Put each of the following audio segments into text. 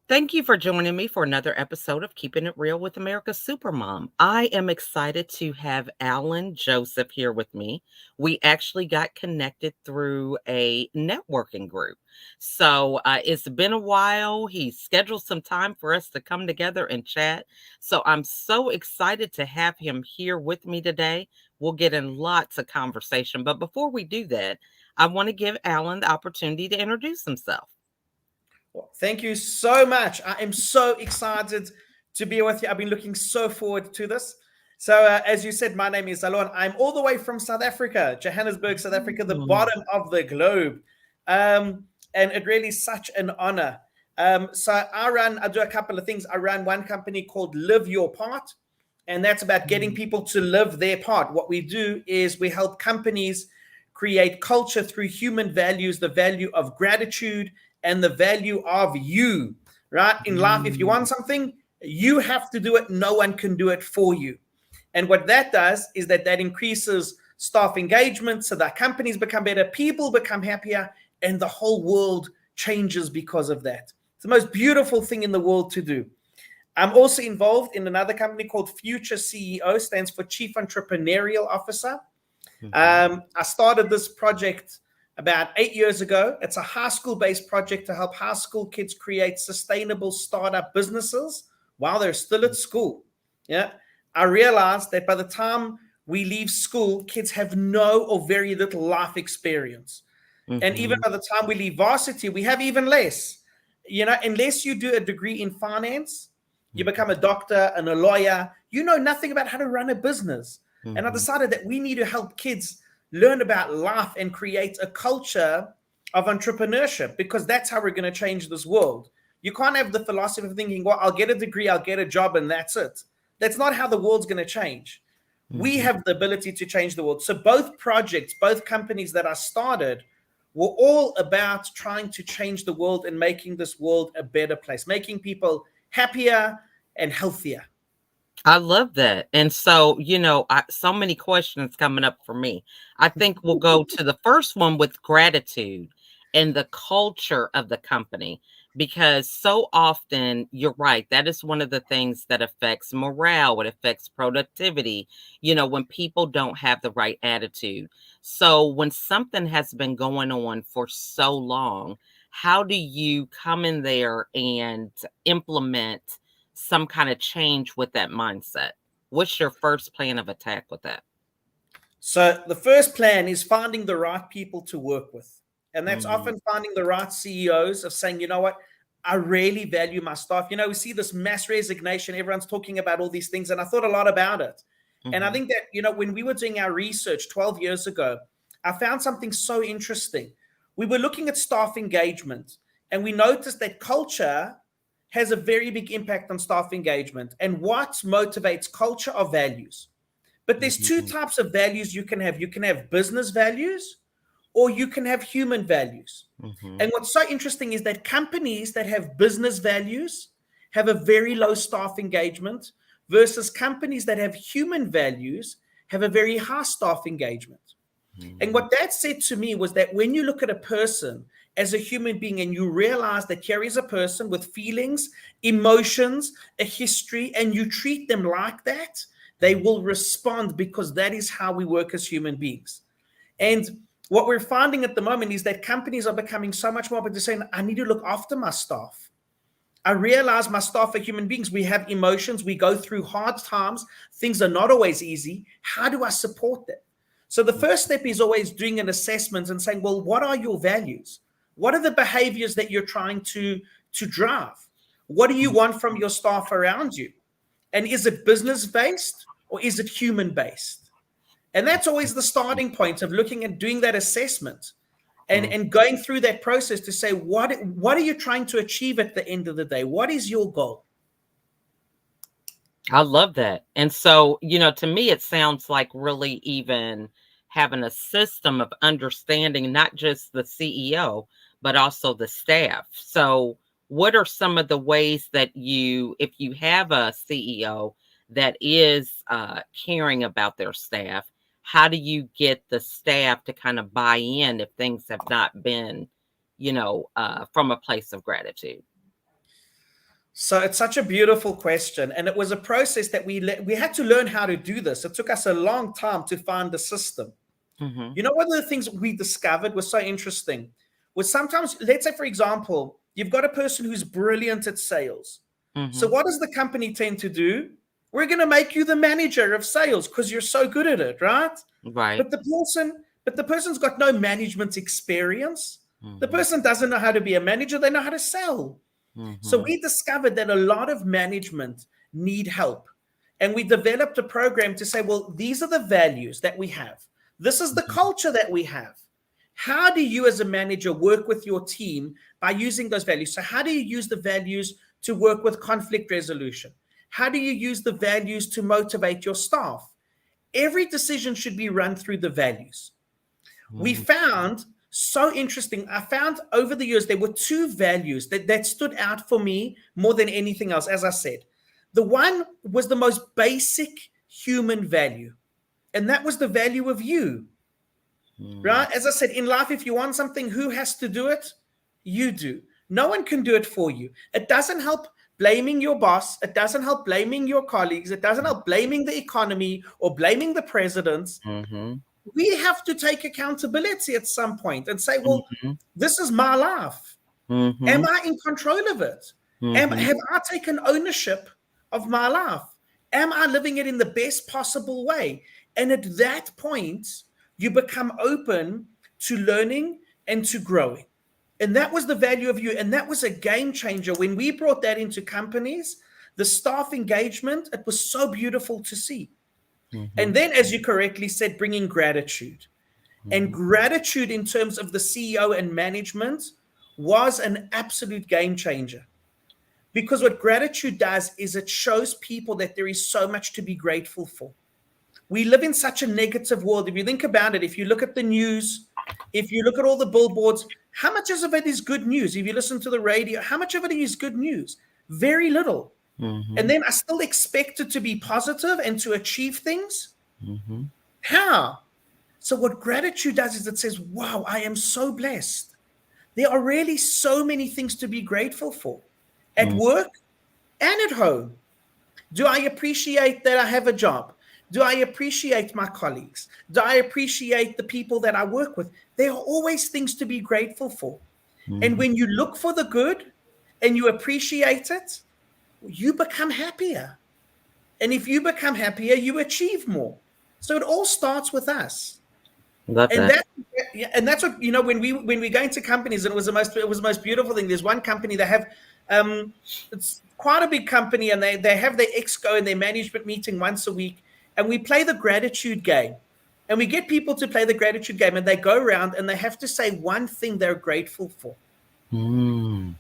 Thank you for joining me for another episode of Keeping It Real with America's Supermom. I am excited to have Alon Joseph here with me. We actually got connected through a networking group. So it's been a while. He scheduled some time for us to come together and chat. So I'm so excited to have him here with me today. We'll get in lots of conversation. But before we do that, I want to give Alon the opportunity to introduce himself. Well, thank you so much. I am so excited to be with you. I've been looking so forward to this. So, as you said, my name is Alon. I'm all the way from South Africa, Johannesburg, South Africa, the Mm. bottom of the globe. And it really is such an honor. I do a couple of things. I run one company called Live Your Part, and that's about getting people to live their part. What we do is we help companies create culture through human values, the value of gratitude and the value of you, right? In life, if you want Mm. something, you have to do it. No one can do it for you. And what that does is that increases staff engagement so that companies become better, people become happier, and the whole world changes because of that. It's the most beautiful thing in the world to do. I'm also involved in another company called Future CEO, stands for Chief Entrepreneurial Officer. Mhm. I started this project about 8 years ago. It's a high school based project to help high school kids create sustainable startup businesses while they're still at school. Yeah. I realized that by the time we leave school, kids have no or very little life experience. And even Mhm. by the time we leave varsity, we have even less. Unless you do a degree in finance, you Mhm. become a doctor and a lawyer, you know nothing about how to run a business. And I Mhm. decided that we need to help kids learn about life and create a culture of entrepreneurship because that's how we're going to change this world. You can't have the philosophy of thinking, well, I'll get a degree, I'll get a job, and that's it. That's not how the world's going to change. We Mhm. have the ability to change the world. So both projects, both companies that I started were all about trying to change the world and making this world a better place, making people happier and healthier. I love that. And so, so many questions coming up for me. I think we'll go to the first one with gratitude and the culture of the company. Because so often, you're right, that is one of the things that affects morale, it affects productivity, when people don't have the right attitude. So, when something has been going on for so long, how do you come in there and implement some kind of change with that mindset? What's your first plan of attack with that? So the first plan is finding the right people to work with. And that's Mm. often finding the right CEOs of saying, you know what, I really value my staff. We see this mass resignation. Everyone's talking about all these things. And I thought a lot about it. And I Mhm. think that, when we were doing our research 12 years ago, I found something so interesting. We were looking at staff engagement and we noticed that culture has a very big impact on staff engagement. And what motivates culture are values. But there's two Mhm. types of values you can have. You can have business values or you can have human values. Mhm. And what's so interesting is that companies that have business values have a very low staff engagement versus companies that have human values have a very high staff engagement. And Mhm. what that said to me was that when you look at a person as a human being and you realize that here is a person with feelings, emotions, a history, and you treat them like that, they Mhm. will respond because that is how we work as human beings. And what we're finding at the moment is that companies are becoming so much more, but they're saying, I need to look after my staff. I realize my staff are human beings. We have emotions. We go through hard times. Things are not always easy. How do I support them? So the first step is always doing an assessment and saying, well, what are your values? What are the behaviors that you're trying to drive? What do you Mhm. want from your staff around you? And is it business based or is it human based? And that's always the starting point of looking and doing that assessment Mhm. and going through that process to say, what are you trying to achieve at the end of the day? What is your goal? I love that. And so, to me, it sounds like really even having a system of understanding not just the CEO, but also the staff. So, what are some of the ways that if you have a CEO that is caring about their staff, how do you get the staff to kind of buy in if things have not been, from a place of gratitude? So it's such a beautiful question, and it was a process that we had to learn how to do this. It took us a long time to find the system. Mhm. You know, one of the things we discovered was so interesting was sometimes, let's say, for example, you've got a person who's brilliant at sales. So Mhm. what does the company tend to do? We're going to make you the manager of sales because you're so good at it, right? Right. But the person's got no management experience. The Mhm. person doesn't know how to be a manager. They know how to sell. So Mhm. we discovered that a lot of management need help. And we developed a program to say, well, these are the values that we have. This is the Mhm. culture that we have. How do you, as a manager, work with your team by using those values? So, how do you use the values to work with conflict resolution? How do you use the values to motivate your staff? Every decision should be run through the values. We Mhm. found so interesting. I found over the years there were two values that stood out for me more than anything else. As I said, the one was the most basic human value, and that was the value of you, Mhm. right? As I said, in life, if you want something, who has to do it? You do. No one can do it for you. It doesn't help blaming your boss. It doesn't help blaming your colleagues. It doesn't help blaming the economy or blaming the presidents. Mhm. We have to take accountability at some point and say, well, Mhm. this is my life. Am Mhm. I in control of it? Mhm. Have I taken ownership of my life? Am I living it in the best possible way? And at that point, you become open to learning and to growing. And that was the value of you. And that was a game changer. When we brought that into companies, the staff engagement, it was so beautiful to see. And Mhm. then, as you correctly said, bringing gratitude. And Mhm. gratitude in terms of the CEO and management was an absolute game changer. Because what gratitude does is it shows people that there is so much to be grateful for. We live in such a negative world. If you think about it, if you look at the news, if you look at all the billboards, how much of it is good news? If you listen to the radio, how much of it is good news? Very little. And Mhm. then I still expect it to be positive and to achieve things. Mhm. How? So, what gratitude does is it says, wow, I am so blessed. There are really so many things to be grateful for at Mhm. work and at home. Do I appreciate that I have a job? Do I appreciate my colleagues? Do I appreciate the people that I work with? There are always things to be grateful for. And Mhm. when you look for the good and you appreciate it, you become happier. And if you become happier, you achieve more. So it all starts with us. Love And that. that yeah, and that's what when we go into companies, and it was the most beautiful thing. There's one company they have, it's quite a big company, and they have their exco and their management meeting once a week, and we play the gratitude game, and we get people to play the gratitude game, and they go around and they have to say one thing they're grateful for, Mm.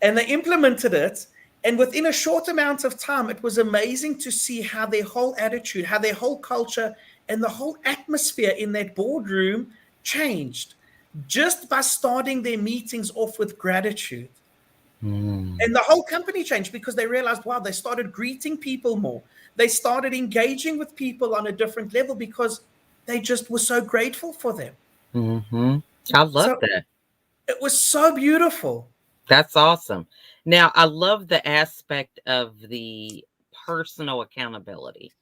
and they implemented it. And within a short amount of time, it was amazing to see how their whole attitude, how their whole culture, and the whole atmosphere in that boardroom changed just by starting their meetings off with gratitude. Mm. And the whole company changed because they realized, wow, they started greeting people more. They started engaging with people on a different level because they just were so grateful for them. Mhm. I love So that. it was so beautiful. That's awesome. Now, I love the aspect of the personal accountability.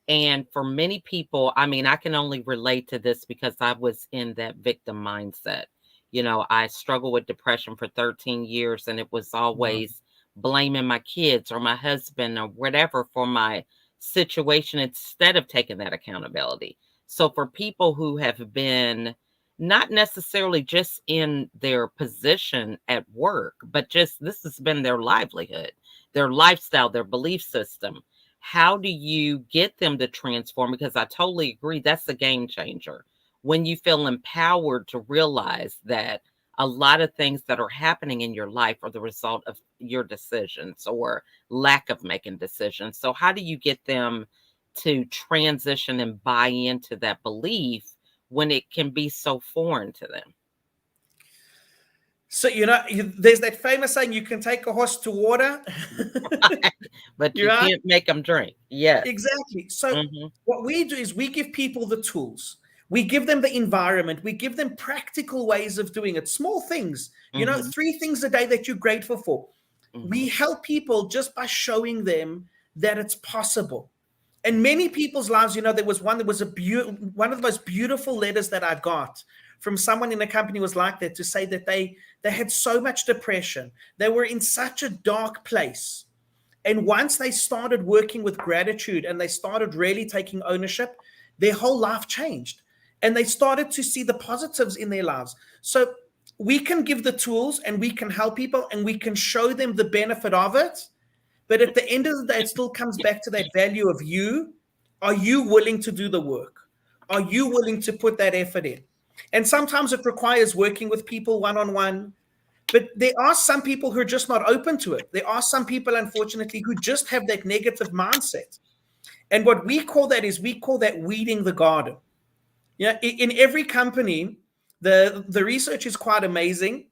And for many people, I mean, I can only relate to this because I was in that victim mindset. I struggled with depression for 13 years, and it was Wow. always blaming my kids or my husband or whatever for my situation instead of taking that accountability. So, for people who have been not necessarily just in their position at work, but just this has been their livelihood, their lifestyle, their belief system, how do you get them to transform? Because I totally agree, that's a game changer. When you feel empowered to realize that a lot of things that are happening in your life are the result of your decisions or lack of making decisions. So, how do you get them to transition and buy into that belief when it can be so foreign to them? So, there's that famous saying, you can take a horse to water. But You're you right. can't make them drink. Yes. Exactly. So Hmm. what we do is we give people the tools. We give them the environment. We give them practical ways of doing it. Small things. Hmm. Three things a day that you're grateful for. We Mhm. help people just by showing them that it's possible. And many people's lives, there was one that was one of the most beautiful letters that I got from someone in a company was like that, to say that they had so much depression. They were in such a dark place. And once they started working with gratitude and they started really taking ownership, their whole life changed. And they started to see the positives in their lives. So we can give the tools and we can help people and we can show them the benefit of it. But at the end of the day, it still comes back to that value of you. Are you willing to do the work? Are you willing to put that effort in? And sometimes it requires working with people one on one. But there are some people who are just not open to it. There are some people, unfortunately, who just have that negative mindset. And what we call that is we call that weeding the garden. Yeah, in every company, the research is quite amazing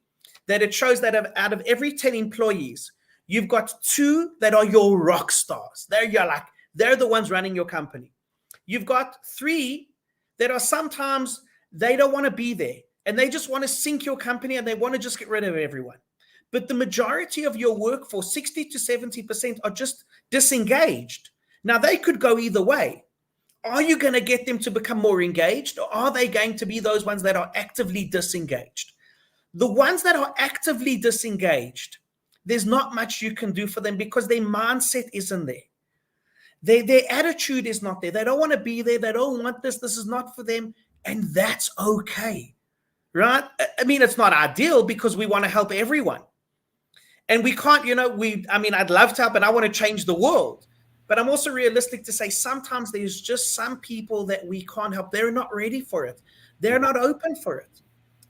that it shows that out of every 10 employees, you've got two that are your rock stars. They're the ones running your company. You've got three that are sometimes they don't want to be there and they just want to sink your company and they want to just get rid of everyone. But the majority of your workforce, 60 to 70%, are just disengaged. Now, they could go either way. Are you going to get them to become more engaged, or are they going to be those ones that are actively disengaged? The ones that are actively disengaged, there's not much you can do for them because their mindset isn't there. Their attitude is not there. They don't want to be there. They don't want this. This is not for them. And that's okay, right? I mean, it's not ideal because we want to help everyone. And we can't, I'd love to help and I want to change the world. But I'm also realistic to say sometimes there's just some people that we can't help. They're not ready for it. They're not open for it.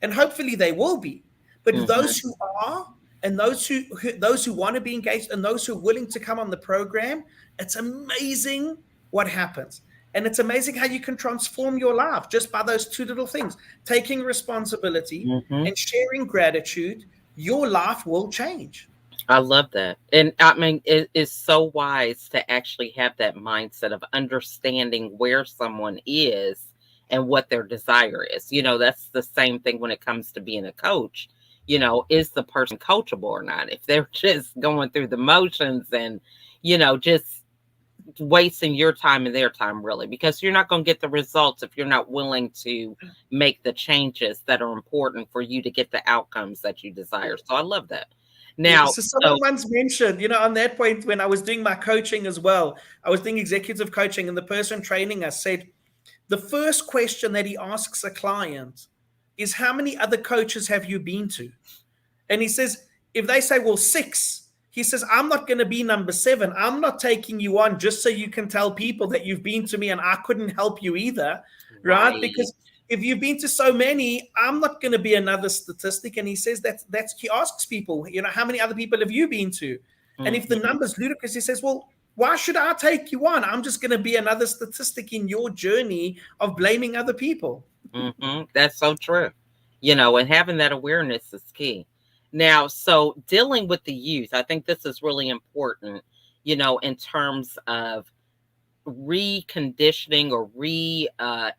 And hopefully they will be. But Mhm. those who are, and those who want to be engaged, and those who are willing to come on the program, it's amazing what happens. And it's amazing how you can transform your life just by those two little things. Taking responsibility Mhm. and sharing gratitude, your life will change. I love that. And I mean, it is so wise to actually have that mindset of understanding where someone is and what their desire is. That's the same thing when it comes to being a coach. Is the person coachable or not? If they're just going through the motions and, just wasting your time and their time, really, because you're not going to get the results if you're not willing to make the changes that are important for you to get the outcomes that you desire. So I love that. Yeah, Now, so so someone once mentioned, on that point when I was doing my coaching as well, I was doing executive coaching, and the person training us said the first question that he asks a client is, how many other coaches have you been to? And he says, if they say, well, six, he says, I'm not going to be number seven. I'm not taking you on just so you can tell people that you've been to me and I couldn't help you either, right? right. Because if you've been to so many, I'm not going to be another statistic. And he says that's he asks people, how many other people have you been to? And if the Mhm. number's ludicrous, he says, well, why should I take you on? I'm just going to be another statistic in your journey of blaming other people. That's so true. And having that awareness is key. Now, so dealing with the youth, I think this is really important, in terms of reconditioning or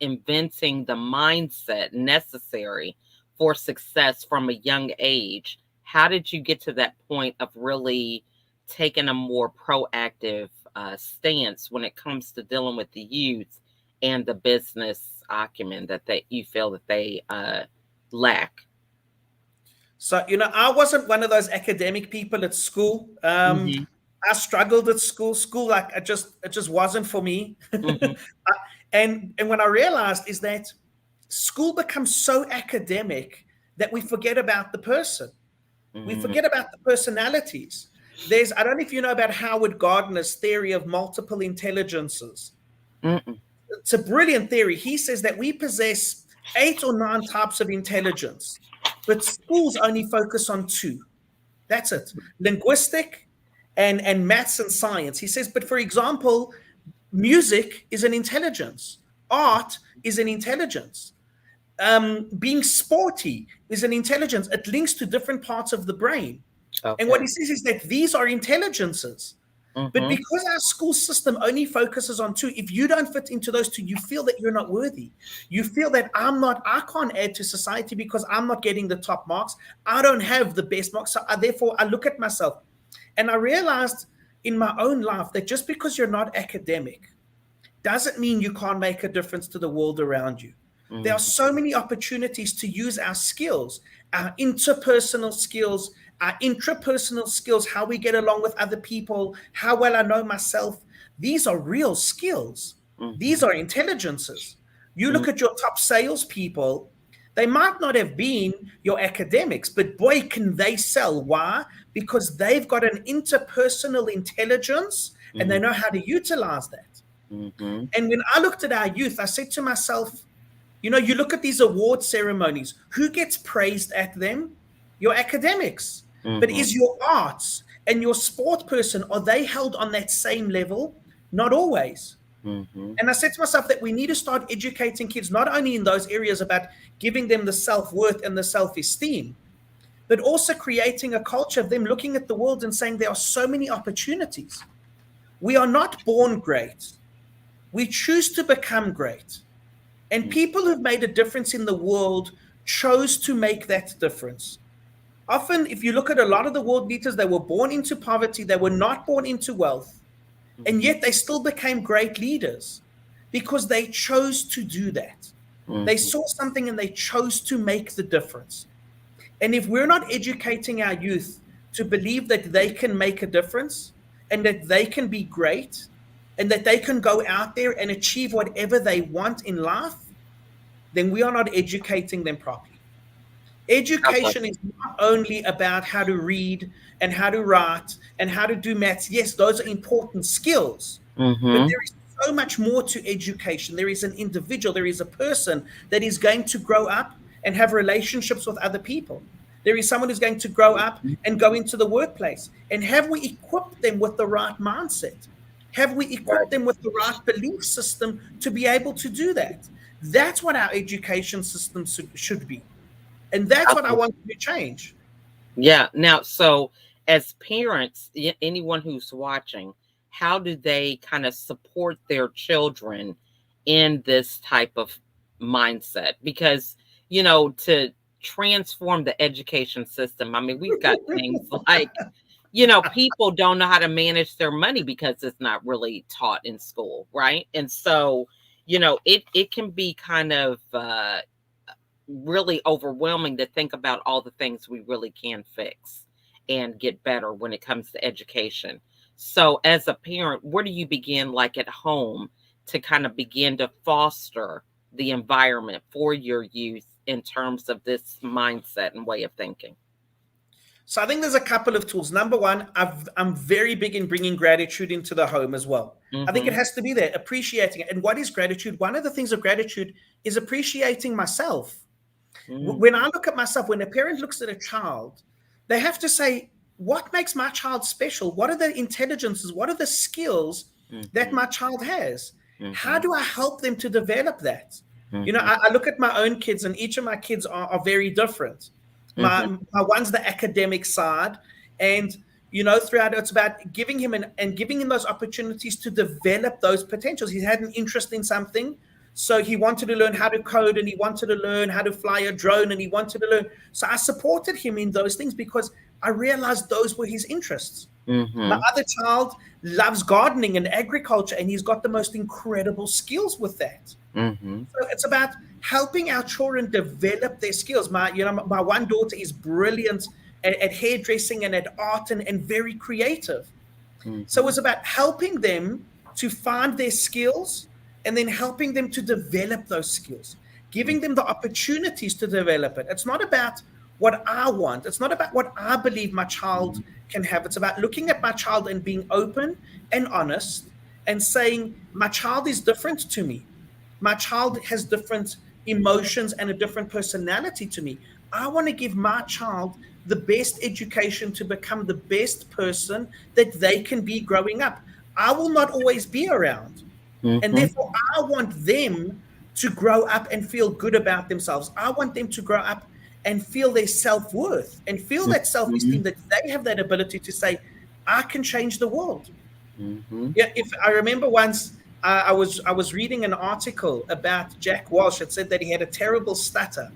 inventing the mindset necessary for success from a young age. How did you get to that point of really taking a more proactive stance when it comes to dealing with the youth and the business acumen that you feel that they lack? So, I wasn't one of those academic people at school. Hmm. I struggled at school. School, like it just wasn't for me. Hmm. And when I realized is that school becomes so academic that we forget about the person. We Hmm. forget about the personalities. I don't know if you know about Howard Gardner's theory of multiple intelligences. Hmm. It's a brilliant theory. He says that we possess 8 or 9 types of intelligence, but schools only focus on two. That's it. Linguistic and maths and science. He says, but for example, music is an intelligence. Art is an intelligence. Being sporty is an intelligence. It links to different parts of the brain. And what Okay. he says is that these are intelligences. But Hmm. because our school system only focuses on two, if you don't fit into those two, you feel that you're not worthy. You feel that I can't add to society because I'm not getting the top marks. I don't have the best marks. So therefore, I look at myself. And I realized in my own life that just because you're not academic doesn't mean you can't make a difference to the world around you. There are Mhm. so many opportunities to use our skills, our interpersonal skills, our intrapersonal skills, how we get along with other people, how well I know myself. These are real skills. These Mhm. are intelligences. You Mhm. look at your top salespeople, they might not have been your academics, but boy, can they sell. Why? Because they've got an interpersonal intelligence and they Mhm. know how to utilize that. Mhm. And when I looked at our youth, I said to myself, you know, you look at these award ceremonies, who gets praised at them? Your academics. But Mhm. is your arts and your sport person, are they held on that same level? Not always. Mhm. And I said to myself that we need to start educating kids, not only in those areas about giving them the self worth and the self esteem, but also creating a culture of them looking at the world and saying there are so many opportunities. We are not born great, we choose to become great. And Mhm. people who've made a difference in the world chose to make that difference. Often, if you look at a lot of the world leaders, they were born into poverty, they were not born into wealth, and Mhm. yet they still became great leaders because they chose to do that. They Mhm. saw something and they chose to make the difference. And if we're not educating our youth to believe that they can make a difference and that they can be great and that they can go out there and achieve whatever they want in life, then we are not educating them properly. I love Education it. is not only about how to read and how to write and how to do maths. Yes, those are important skills, but Mhm. there is so much more to education. There is an individual, there is a person that is going to grow up and have relationships with other people. There is someone who's going to grow up Mhm. and go into the workplace. And have we equipped them with the right mindset? Have we Right. equipped them with the right belief system to be able to do that? That's what our education system should be. And that's I what I love want to change. Yeah. Now, so as parents, anyone who's watching, how do they kind of support their children in this type of mindset? Because, to transform the education system, I mean, we've got things like, people don't know how to manage their money because it's not really taught in school, right? And so, it can be kind of really overwhelming to think about all the things we really can fix and get better when it comes to education. So, as a parent, where do you begin, like at home, to kind of begin to foster the environment for your youth in terms of this mindset and way of thinking? So I think there's a couple of tools. Number one, I'm very big in bringing gratitude into the home as well. I think it Mm-hmm. has to be there, appreciating it. And what is gratitude? One of the things of gratitude is appreciating myself. When I look at myself, when a parent looks at a child, they have to say, what makes my child special? What are the intelligences? What are the skills that Mm-hmm. my child has? How Mm-hmm. do I help them to develop that? You know, Mm-hmm. I look at my own kids, and each of my kids are very different. Mm-hmm. My one's the academic side, and throughout it's about giving him and giving him those opportunities to develop those potentials. He had an interest in something, so he wanted to learn how to code and he wanted to learn how to fly a drone and he wanted to learn. So I supported him in those things because I realized those were his interests. My Mm-hmm. other child loves gardening and agriculture, and he's got the most incredible skills with that. Mm-hmm. So it's about helping our children develop their skills. My one daughter is brilliant at hairdressing and at art and very creative. So Mm-hmm. it's about helping them to find their skills and then helping them to develop those skills, giving them the opportunities to develop it. It's not about what I want, it's not about what I believe my child can have. It's about looking at my child and being open and honest and saying, my child is different to me. My child has different emotions and a different personality to me. I want to give my child the best education to become the best person that they can be growing up. I will not always be around. And Mm-hmm. therefore, I want them to grow up and feel good about themselves. I want them to grow up and feel their self worth and feel that self Mm-hmm. esteem that they have that ability to say, I can change the world. Mm-hmm. Yeah, if I remember once I was reading an article about Jack Walsh. It said that he had a terrible stutter,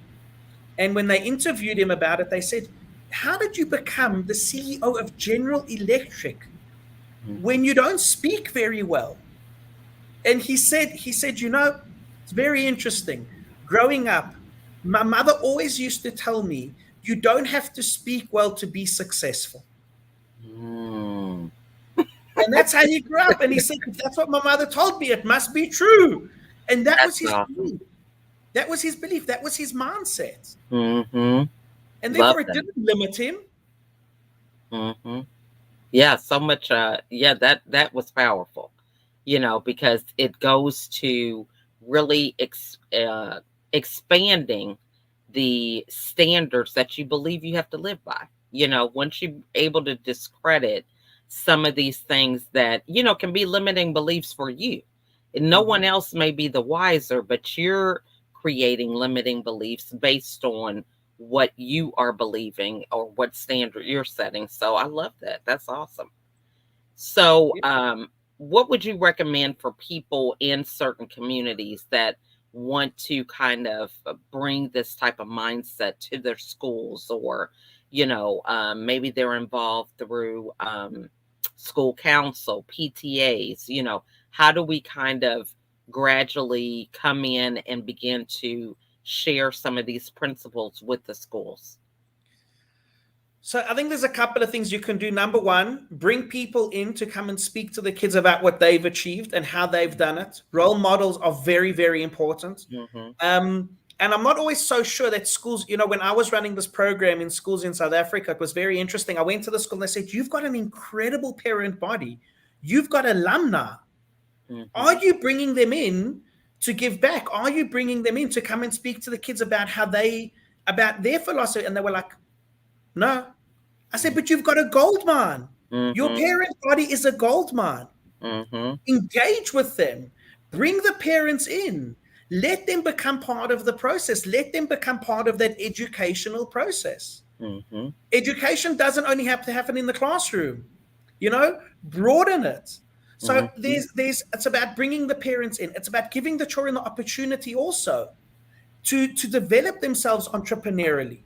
and when they interviewed him about it, they said, how did you become the CEO of General Electric Mm. when you don't speak very well? And he said, it's very interesting. Growing up, my mother always used to tell me, you don't have to speak well to be successful. Mm. And that's how he grew up. And he said, if that's what my mother told me, it must be true. And that was That's his awesome. belief. That was his belief. That was his mindset. Mm-hmm. And Love therefore, it that. didn't limit him. Mm-hmm. Yeah, so much yeah, that was powerful. Because it goes to really expanding the standards that you believe you have to live by. Once you're able to discredit some of these things that, can be limiting beliefs for you. And no one Mhm. else may be the wiser, but you're creating limiting beliefs based on what you are believing or what standard you're setting. So I love that. That's awesome. So, Yeah. what would you recommend for people in certain communities that want to kind of bring this type of mindset to their schools, or, maybe they're involved through school council, PTAs? How do we kind of gradually come in and begin to share some of these principles with the schools? So I think there's a couple of things you can do. Number one, bring people in to come and speak to the kids about what they've achieved and how they've done it. Role models are very, very important. Mm-hmm. And I'm not always so sure that schools, when I was running this program in schools in South Africa, it was very interesting. I went to the school and they said, you've got an incredible parent body. You've got alumni. Are Mm-hmm. you bringing them in to give back? Are you bringing them in to come and speak to the kids about about their philosophy? And they were like, no. I said, but you've got a gold mine. Your Mm-hmm. parent body is a gold mine. Mm-hmm. Engage with them. Bring the parents in. Let them become part of the process. Let them become part of that educational process. Mm-hmm. Education doesn't only have to happen in the classroom. Broaden it. So Mm-hmm. it's about bringing the parents in. It's about giving the children the opportunity also to develop themselves entrepreneurially.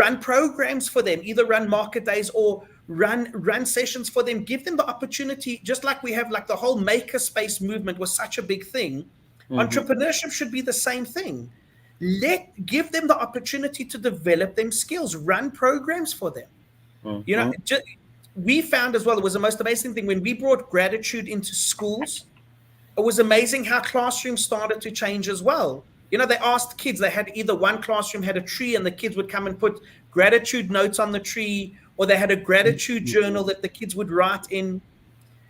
Run programs for them, either run market days or run sessions for them. Give them the opportunity, just like we have, like the whole maker space movement was such a big thing. Mm-hmm. Entrepreneurship should be the same thing. Give them the opportunity to develop them skills. Run programs for them. you know Mm-hmm. just, we found as well, it was the most amazing thing when we brought gratitude into schools. It was amazing how classrooms started to change as well. They asked kids, they had either one classroom had a tree and the kids would come and put gratitude notes on the tree, or they had a gratitude journal that the kids would write in.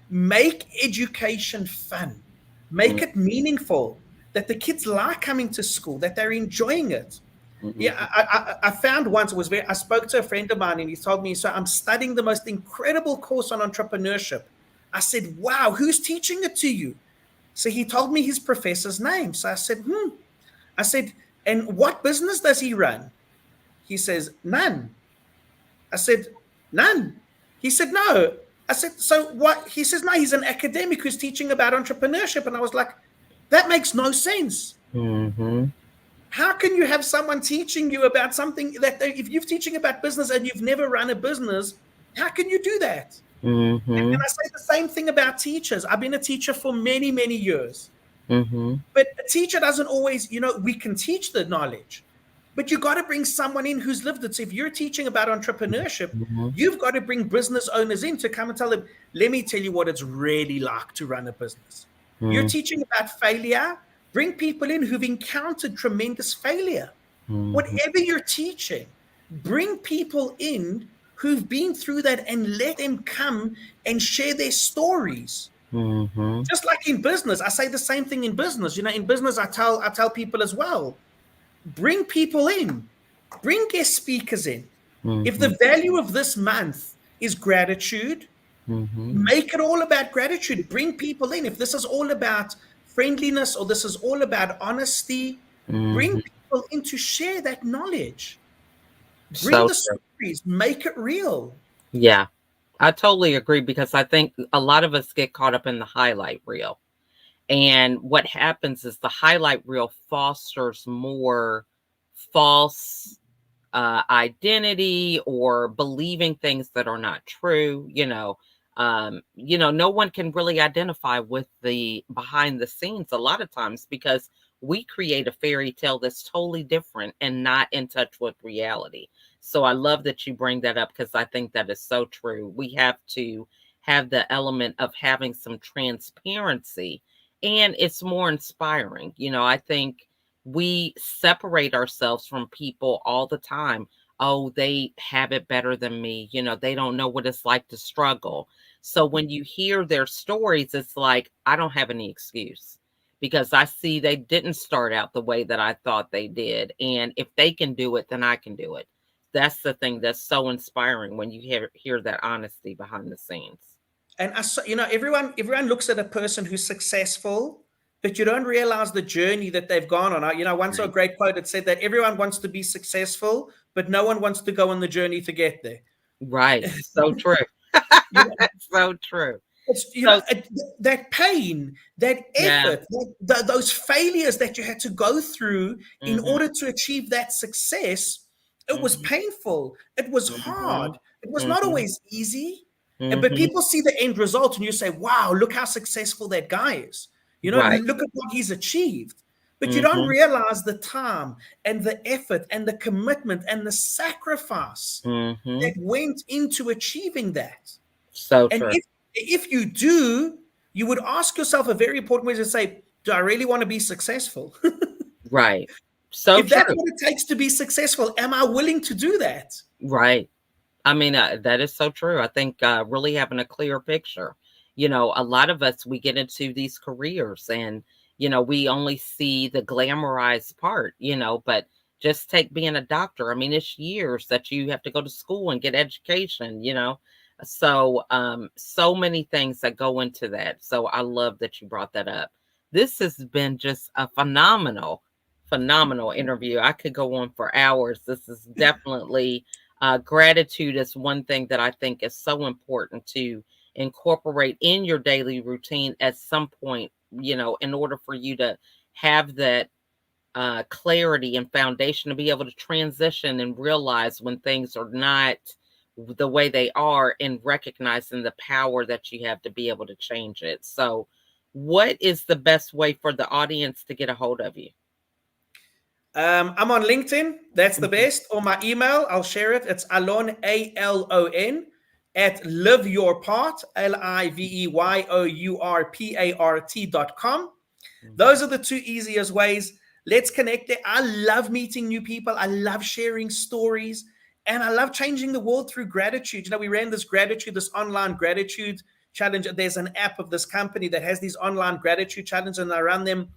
Make education fun, make it meaningful, that the kids like coming to school, that they're enjoying it. Yeah, Mm-hmm. I found once, it was very, I spoke to a friend of mine and he told me, so I'm studying the most incredible course on entrepreneurship. I said, wow, who's teaching it to you? So he told me his professor's name. So I said, I said, and what business does he run? He says, none. I said, none. He said, no. I said, so what? He says, no, he's an academic who's teaching about entrepreneurship. And I was like, that makes no sense. Mm-hmm. How can you have someone teaching you about something if you're teaching about business and you've never run a business, how can you do that? And Mm-hmm. I say the same thing about teachers. I've been a teacher for many, many years. Mm-hmm. But a teacher doesn't always, we can teach the knowledge, but you got to bring someone in who's lived it. So if you're teaching about entrepreneurship, Mm-hmm. you've got to bring business owners in to come and tell them, let me tell you what it's really like to run a business. You're teaching about failure, bring people in who've encountered tremendous failure. Mm-hmm. Whatever you're teaching, bring people in who've been through that and let them come and share their stories. Mm-hmm. Just like in business, I say the same thing in business. In business, I tell people as well, bring people in, bring guest speakers in. If Mm-hmm. the value of this month is gratitude, Mm-hmm. make it all about gratitude. Bring people in. If this is all about friendliness or this is all about honesty, bring Mm-hmm. people in to share that knowledge. Bring So the true. stories, make it real. Yeah, I totally agree, because I think a lot of us get caught up in the highlight reel. And what happens is the highlight reel fosters more false identity or believing things that are not true. No one can really identify with the behind the scenes a lot of times because we create a fairy tale that's totally different and not in touch with reality. So I love that you bring that up because I think that is so true. We have to have the element of having some transparency, and it's more inspiring. I think we separate ourselves from people all the time. Oh, they have it better than me. They don't know what it's like to struggle. So when you hear their stories, it's like, I don't have any excuse because I see they didn't start out the way that I thought they did. And if they can do it, then I can do it. That's the thing that's so inspiring when you hear that honesty behind the scenes. And everyone looks at a person who's successful, but you don't realize the journey that they've gone on. Once a Right. great quote that said that everyone wants to be successful, but no one wants to go on the journey to get there. Right. So true. You know, So true. it's, So that pain, that yeah. effort, those failures that you had to go through in Mhm. order to achieve that success, it was Mhm. painful. It was hard. Mhm. It was not Mhm. always easy. But Mhm. people see the end result and you say, wow, look how successful that guy is. Right. Look at what he's achieved. But you don't Mhm. realize the time and the effort and the commitment and the sacrifice that Mhm. went into achieving that. So And true. if you do, you would ask yourself a very important question to say, do I really want to be successful? Right. So If that's true. what it takes to be successful, am I willing to do that? Right. I mean, that is so true. I think really having a clear picture. A lot of us, we get into these careers and, we only see the glamorized part, but just take being a doctor. I mean, it's years that you have to go to school and get education. So, so many things that go into that. So I love that you brought that up. This has been just a phenomenal interview. I could go on for hours. This is definitely gratitude is one thing that I think is so important to incorporate in your daily routine at some point, in order for you to have that clarity and foundation to be able to transition and realize when things are not the way they are and recognizing the power that you have to be able to change it. So, what is the best way for the audience to get a hold of you? I'm on LinkedIn. That's the Mhm. best. Or my email, I'll share it. It's Alon, Alon, at liveyourpart, liveyourpart.com. Mhm. Those are the two easiest ways. Let's connect there. I love meeting new people. I love sharing stories. And I love changing the world through gratitude. We ran this online gratitude challenge. There's an app of this company that has these online gratitude challenges, and I run them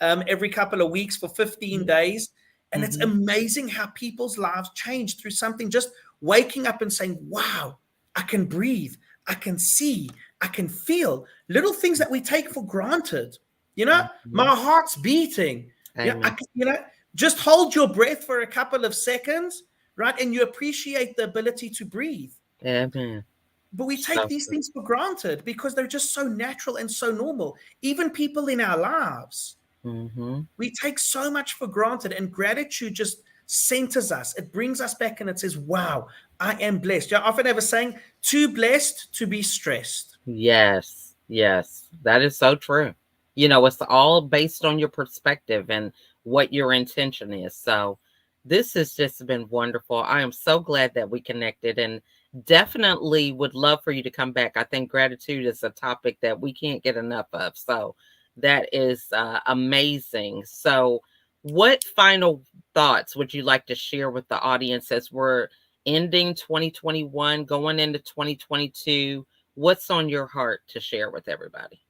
every couple of weeks for 15 days. And it's Mhm. amazing how people's lives change through something just waking up and saying, wow, I can breathe, I can see, I can feel little things that we take for granted. Mhm. My heart's beating. I Amen. can, just hold your breath for a couple of seconds, right? And you appreciate the ability to breathe. Amen. But we take So these true. things for granted because they're just so natural and so normal. Even people in our lives, Mhm. we take so much for granted, and gratitude just centers us. It brings us back and it says, wow, I am blessed. I often have a saying, too blessed to be stressed. Yes, yes, that is so true. It's all based on your perspective and what your intention is. So, this has just been wonderful. I am so glad that we connected and definitely would love for you to come back. I think gratitude is a topic that we can't get enough of. So, that is amazing. So, what final thoughts would you like to share with the audience as we're ending 2021, going into 2022? What's on your heart to share with everybody?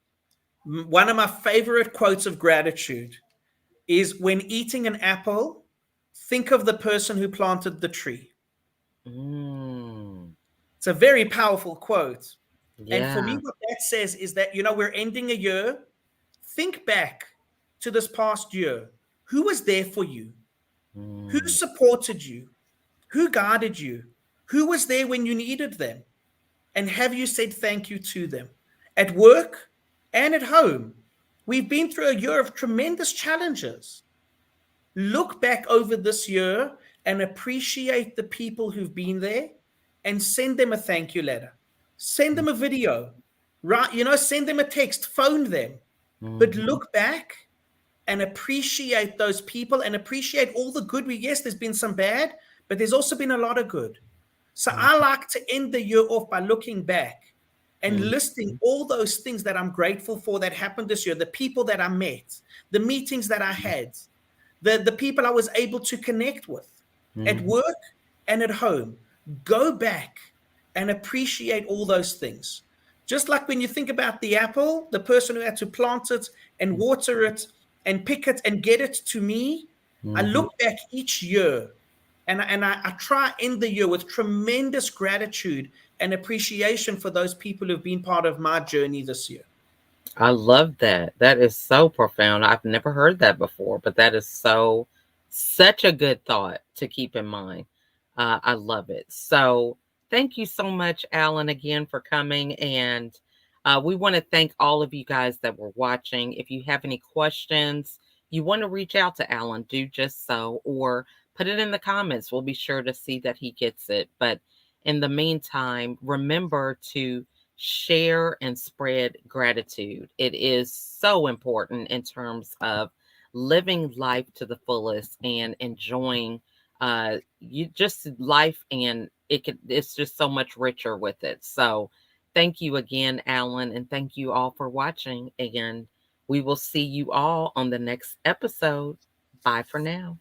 One of my favorite quotes of gratitude is when eating an apple, think of the person who planted the tree. Mm, It's a very powerful quote. And for me, yeah. what that says is that, we're ending a year. Think back to this past year. Who was there for you? Who Mm, supported you? Who guided you? Who was there when you needed them? And have you said thank you to them? At work and at home, we've been through a year of tremendous challenges. Look back over this year and appreciate the people who've been there and send them a thank you letter. Send them a video, right? Send them a text, phone them. But Mhm. look back and appreciate those people and appreciate all the good. Yes, there's been some bad, but there's also been a lot of good. So I Mhm. like to end the year off by looking back and Mhm. listing all those things that I'm grateful for that happened this year, the people that I met, the meetings that I had, the people I was able to connect with at Mhm. work and at home. Go back and appreciate all those things. Just like when you think about the apple, the person who had to plant it and water it and pick it and get it to me, I Mhm. look back each year and I try end the year with tremendous gratitude and appreciation for those people who've been part of my journey this year. I love that. That is so profound. I've never heard that before, but that is such a good thought to keep in mind. I love it. So, thank you so much, Alan, again for coming. And we want to thank all of you guys that were watching. If you have any questions, you want to reach out to Alan, do just so, or put it in the comments. We'll be sure to see that he gets it. But in the meantime, remember to share and spread gratitude. It is so important in terms of living life to the fullest and enjoying you just life, and it's just so much richer with it. So thank you again, Alan, and thank you all for watching, and we will see you all on the next episode. Bye for now.